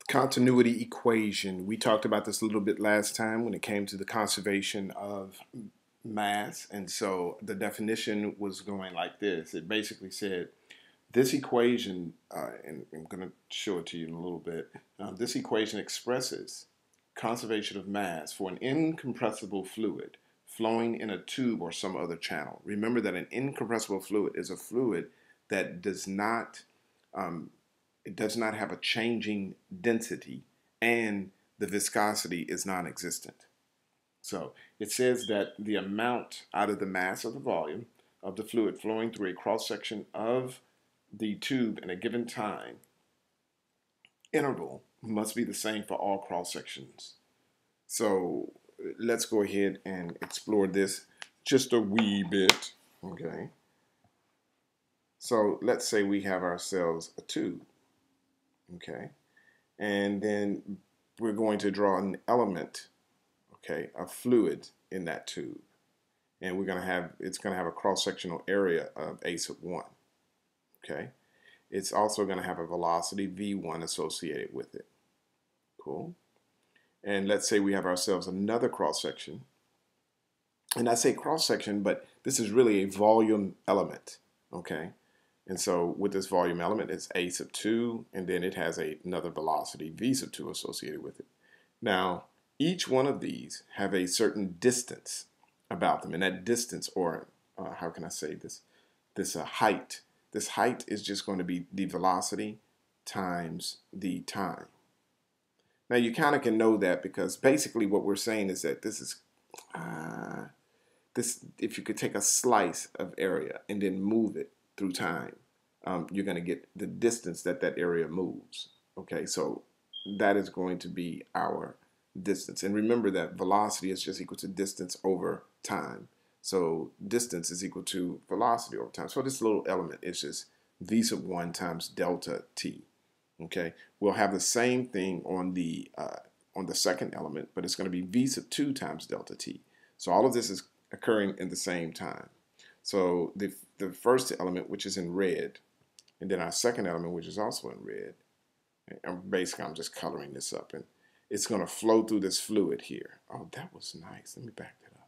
Continuity equation. We talked about this a little bit last time when it came to the conservation of mass. And so the definition was going like this. It basically said this equation, and I'm going to show it to you in a little bit. This equation expresses conservation of mass for an incompressible fluid flowing in a tube or some other channel. Remember that an incompressible fluid is a fluid that does not it does not have a changing density, and the viscosity is non-existent. So it says that the amount out of the mass of the volume of the fluid flowing through a cross-section of the tube in a given time interval must be the same for all cross-sections. So let's go ahead and explore this just a wee bit. Okay. So let's say we have ourselves a tube. Okay. And then we're going to draw an element, okay, a fluid in that tube. And it's going to have a cross-sectional area of a sub 1. Okay. It's also going to have a velocity v1 associated with it. Cool. And let's say we have ourselves another cross-section. And I say cross-section, but this is really a volume element. Okay. And so with this volume element, it's a sub 2, and then it has another velocity v sub 2 associated with it. Now, each one of these have a certain distance about them, and that distance, or how can I say this, height. This height is just going to be the velocity times the time. Now, you kind of can know that because basically what we're saying is that this is, if you could take a slice of area and then move it through time, you're going to get the distance that area moves. Okay, so that is going to be our distance. And remember that velocity is just equal to distance over time. So distance is equal to velocity over time. So this little element is just v sub 1 times delta t. Okay, we'll have the same thing on the second element, but it's going to be v sub 2 times delta t. So all of this is occurring in the same time. So the first element, which is in red, and then our second element, which is also in red, and basically I'm just coloring this up, and it's going to flow through this fluid here. Oh, that was nice. Let me back that up.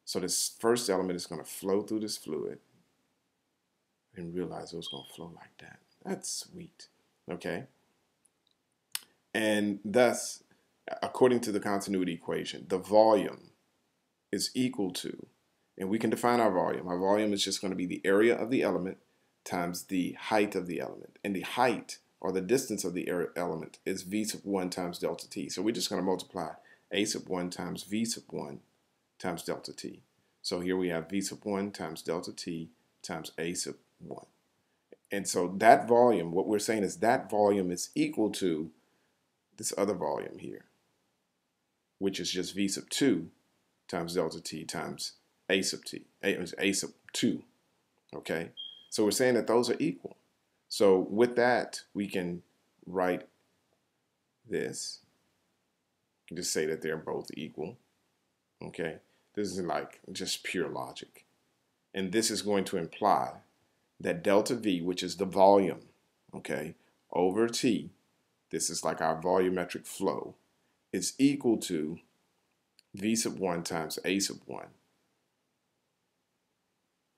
So this first element is going to flow through this fluid. I didn't realize it was going to flow like that. That's sweet. Okay. And thus, according to the continuity equation, the volume is equal to, and we can define our volume. Our volume is just going to be the area of the element times the height of the element. And the height, or the distance of the element, is v sub 1 times delta t. So we're just going to multiply a sub 1 times v sub 1 times delta t. So here we have v sub 1 times delta t times a sub 1. And so that volume, what we're saying is that volume is equal to this other volume here, which is just v sub 2 times delta t times a sub t, a sub 2. Okay, so we're saying that those are equal. So with that, we can write this. You can just say that they're both equal. Okay, this is like just pure logic. And this is going to imply that delta V, which is the volume, okay, over T, this is like our volumetric flow, is equal to V sub 1 times A sub 1,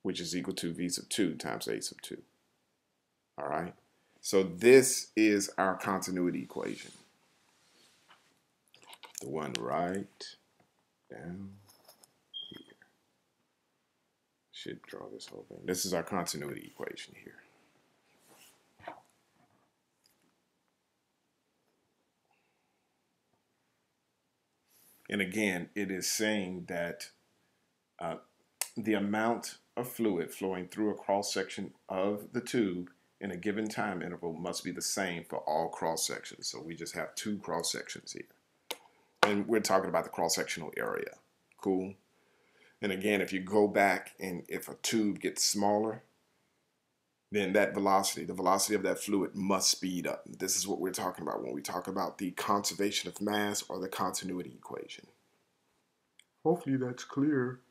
which is equal to V sub 2 times A sub 2. All right, so this is our continuity equation. The one right down here. Should draw this whole thing. This is our continuity equation here. And again, it is saying that the amount of fluid flowing through a cross section of the tube in a given time interval must be the same for all cross sections. So we just have two cross sections here. And we're talking about the cross-sectional area. Cool. And again, if you go back and if a tube gets smaller, then that velocity, the velocity of that fluid must speed up. This is what we're talking about when we talk about the conservation of mass or the continuity equation. Hopefully that's clear.